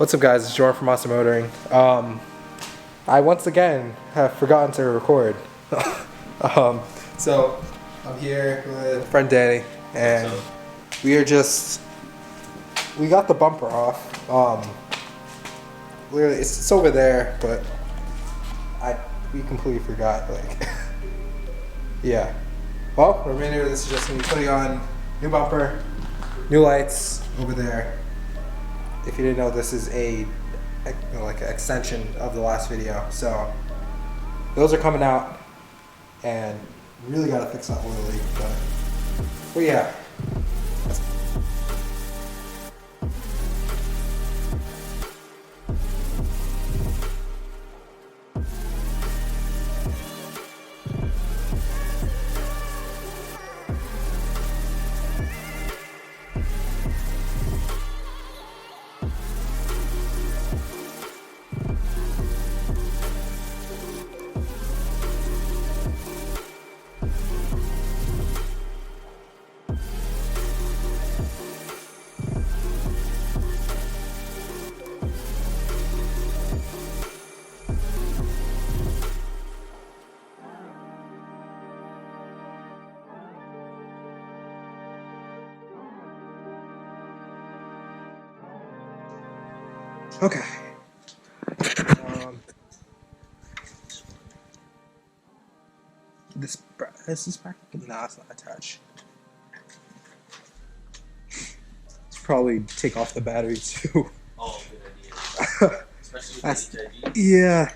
What's up, guys? It's Jordan from Monster Motoring. I once again have forgotten to record. So I'm here with friend Danny, and we got the bumper off. Literally, it's over there, but we completely forgot. Like, yeah. Well, the remainder of this is just gonna be putting on new bumper, new lights over there. If you didn't know, this is like an extension of the last video. So those are coming out, and really gotta fix that oil leak. But yeah. Okay. This is practically not attached. Let's probably take off the battery too. Oh, good idea. Especially with the HID. Yeah.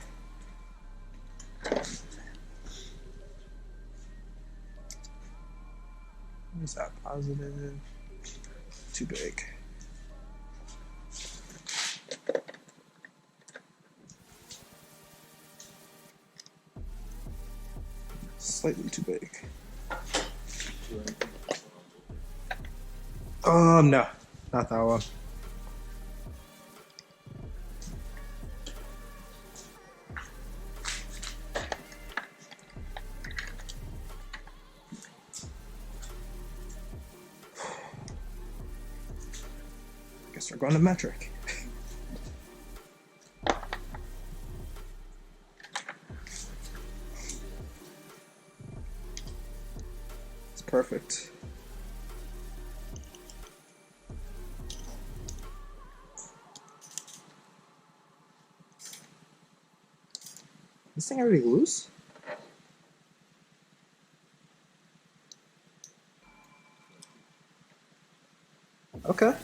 Where's that positive? Too big. Slightly too big. No, not that one. Guess we're going to metric. It's perfect. This thing already loose? Okay. Okay.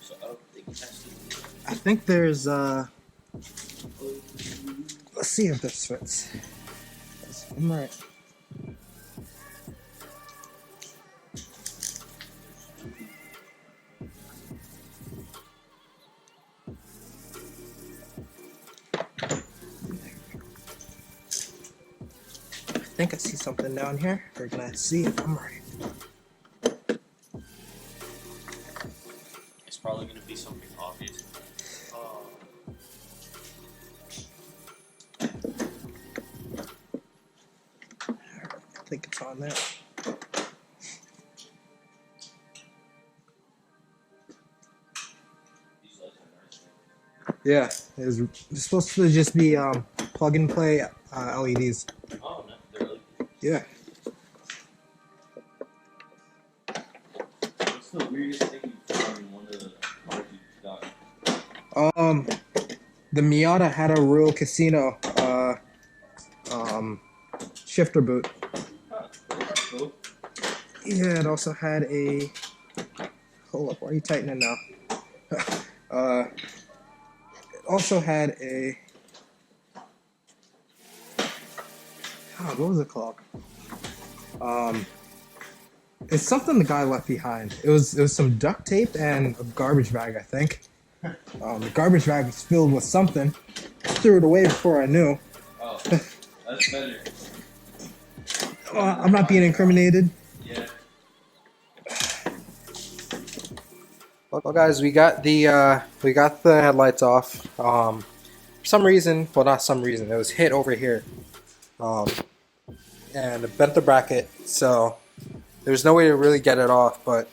So I don't think it has to. I think there's let's see if this fits. I'm right. I think I see something down here. We're gonna see if I'm right. It's probably going to be something obvious. I think it's on there. Yeah, it's supposed to just be plug and play LEDs. Oh, no, they're really. Yeah. What's the weirdest thing you found in one of the cars you got? The Miata had a real casino shifter boot. Huh, cool. Yeah, it also had a. Hold up, why are you tightening now? It also had a. God, what was it called? It's something the guy left behind. It was some duct tape and a garbage bag, I think. The garbage bag was filled with something. Threw it away before I knew. Oh, that's better. I'm not being incriminated. Yeah. Well, guys, we got the headlights off. For some reason, well, not some reason, it was hit over here, and it bent the bracket. So there's no way to really get it off. But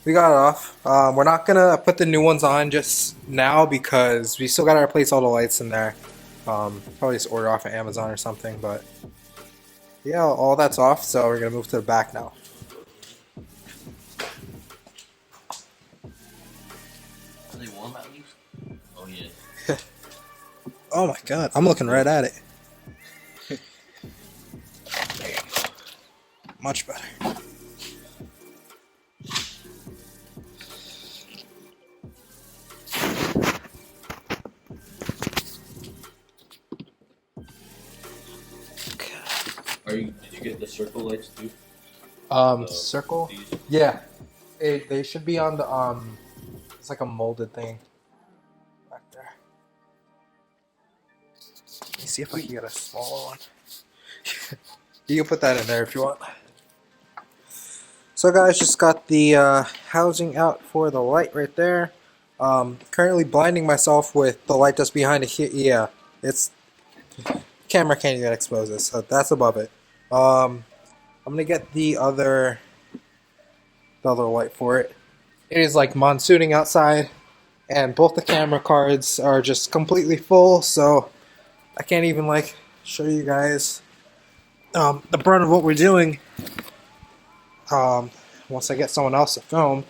We got it off. We're not gonna put the new ones on just now because we still gotta replace all the lights in there. Probably just order off of Amazon or something, but yeah, all that's off, so we're gonna move to the back now. Are they warm at least? Oh yeah. Oh my god, I'm looking right at it. Much better. Did you get the circle lights too? Circle? These? Yeah. They should be on the, it's like a molded thing. Back there. Let me see if I can get a smaller one. You can put that in there if you want. So guys, just got the housing out for the light right there. Currently blinding myself with the light that's behind it here. Yeah, it's camera can't even expose this, so that's above it. I'm gonna get the other light for it. It is like monsooning outside, and both the camera cards are just completely full, so I can't even like show you guys the brunt of what we're doing. Once I get someone else to film,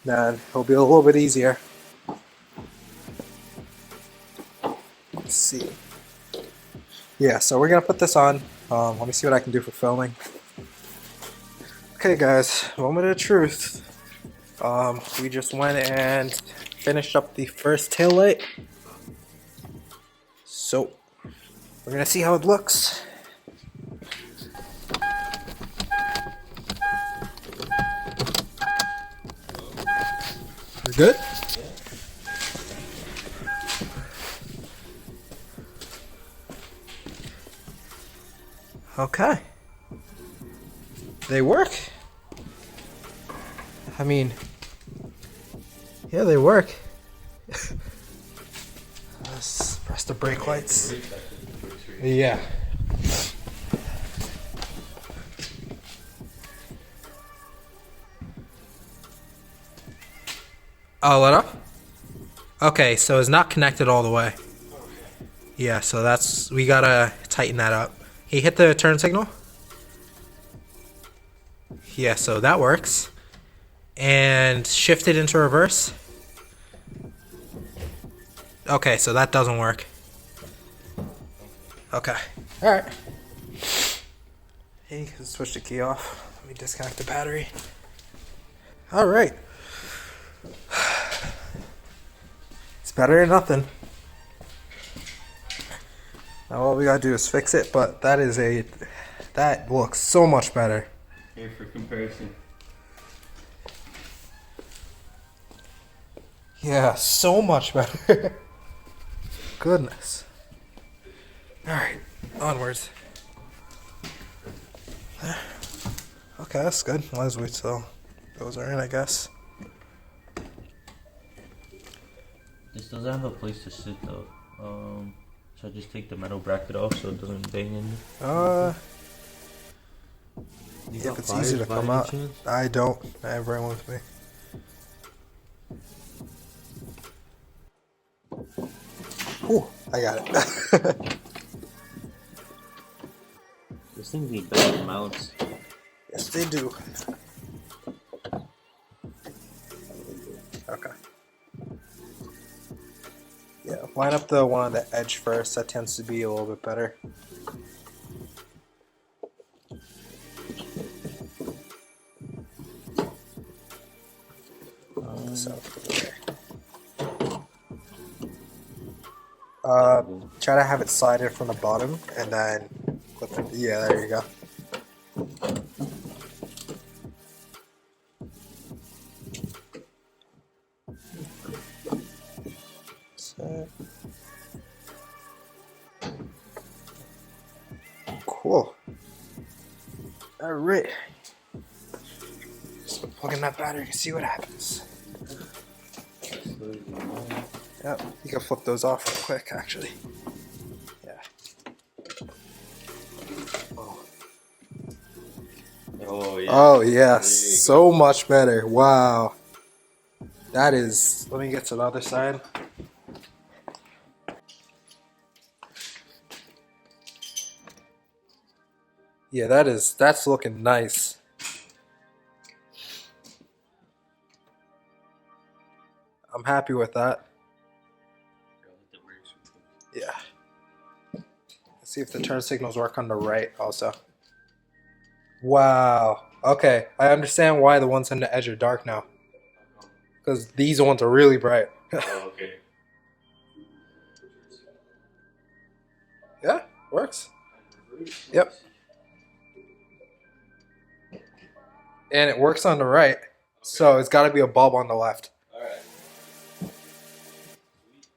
then it'll be a little bit easier. Let's see. Yeah, so we're gonna put this on. Let me see what I can do for filming. Okay guys, moment of truth. We just went and finished up the first tail light. So we're gonna see how it looks. We're good? Okay. They work. I mean, yeah, they work. Let's press the brake lights. Yeah. Oh, let up? Okay, so it's not connected all the way. Yeah, so that's, we gotta tighten that up. He hit the turn signal? Yeah, so that works. And shift it into reverse. Okay, so that doesn't work. Okay. Alright. Hey, you can switch the key off. Let me disconnect the battery. Alright. It's better than nothing. Now all we gotta do is fix it, but that looks so much better. Here for comparison. Yeah, so much better. Goodness. Alright, onwards. Okay, that's good. Let's wait till those are in, I guess. This doesn't have a place to sit though. Should I just take the metal bracket off so it doesn't bang in? If it's easy to come out. I don't. I have one with me. Ooh, I got it. This thing needs better mounts. Yes, they do. Okay. Yeah, line up the one on the edge first. That tends to be a little bit better. Try to have it slided from the bottom and then clip it. Yeah, there you go. Cool. Alright. Just plug in that battery and see what happens. Yep, you can flip those off real quick actually. Yeah. Oh. Yeah, Oh yeah. Oh yes, so much better. Wow. That is, let me get to the other side. Yeah, that's looking nice. I'm happy with that. Yeah. Let's see if the turn signals work on the right also. Wow. Okay, I understand why the ones on the edge are dark now. Because these ones are really bright. Oh, okay. Yeah, works. Yep. And it works on the right. So it's got to be a bulb on the left. Alright.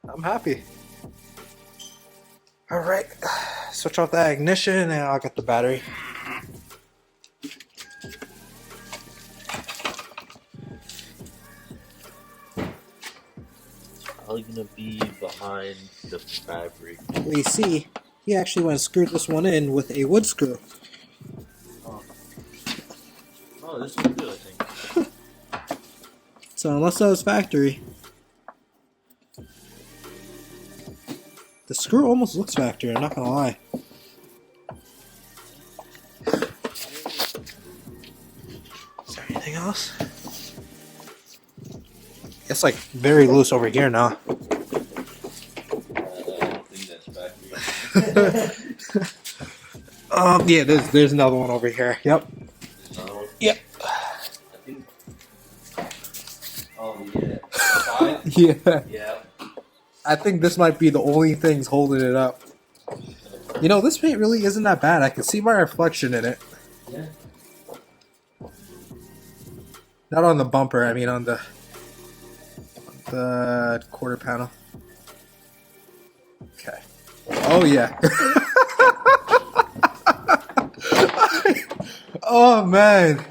I'm happy. Alright. Switch off that ignition and I'll get the battery. Probably gonna be behind the fabric. We see he actually went and screwed this one in with a wood screw. Oh, this one's good, I think. So unless that was factory, the screw almost looks factory, I'm not gonna lie. Is there anything else? It's like very loose over here now. I don't think that's factory. Yeah, there's another one over here. Yep. Another one? Yep. I think. Oh yeah. Five? Yeah. Yeah. I think this might be the only things holding it up. You know, this paint really isn't that bad. I can see my reflection in it. Yeah. Not on the bumper, I mean on the quarter panel. Okay. Oh yeah. Oh man.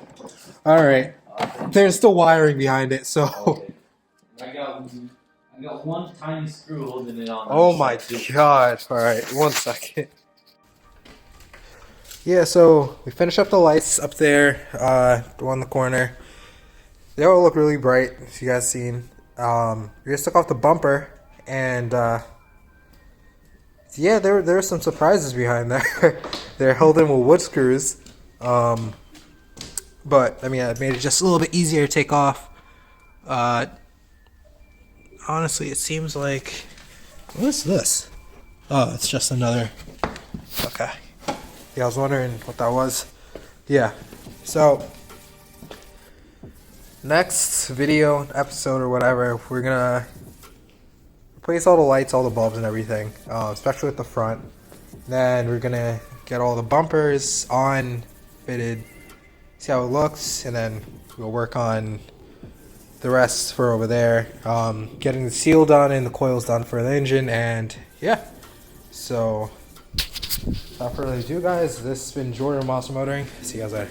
All right. There's still wiring behind it, so. Okay. I got one tiny screw holding it on. Oh my god. All right, 1 second. Yeah, so we finished up the lights up there, on the corner. They all look really bright, if you guys seen. We just took off the bumper, and yeah, there were some surprises behind there. They're held in with wood screws, but I mean, it made it just a little bit easier to take off. Honestly, it seems like, what is this? Oh, it's just another. Okay. Yeah, I was wondering what that was. Yeah. So next video, episode, or whatever, we're gonna replace all the lights, all the bulbs, and everything, especially at the front. Then we're gonna get all the bumpers on, fitted, see how it looks, and then we'll work on the rest for over there. Getting the seal done and the coils done for the engine, and yeah. So without further ado, guys, this has been Jordan Moss Motoring. See you guys later.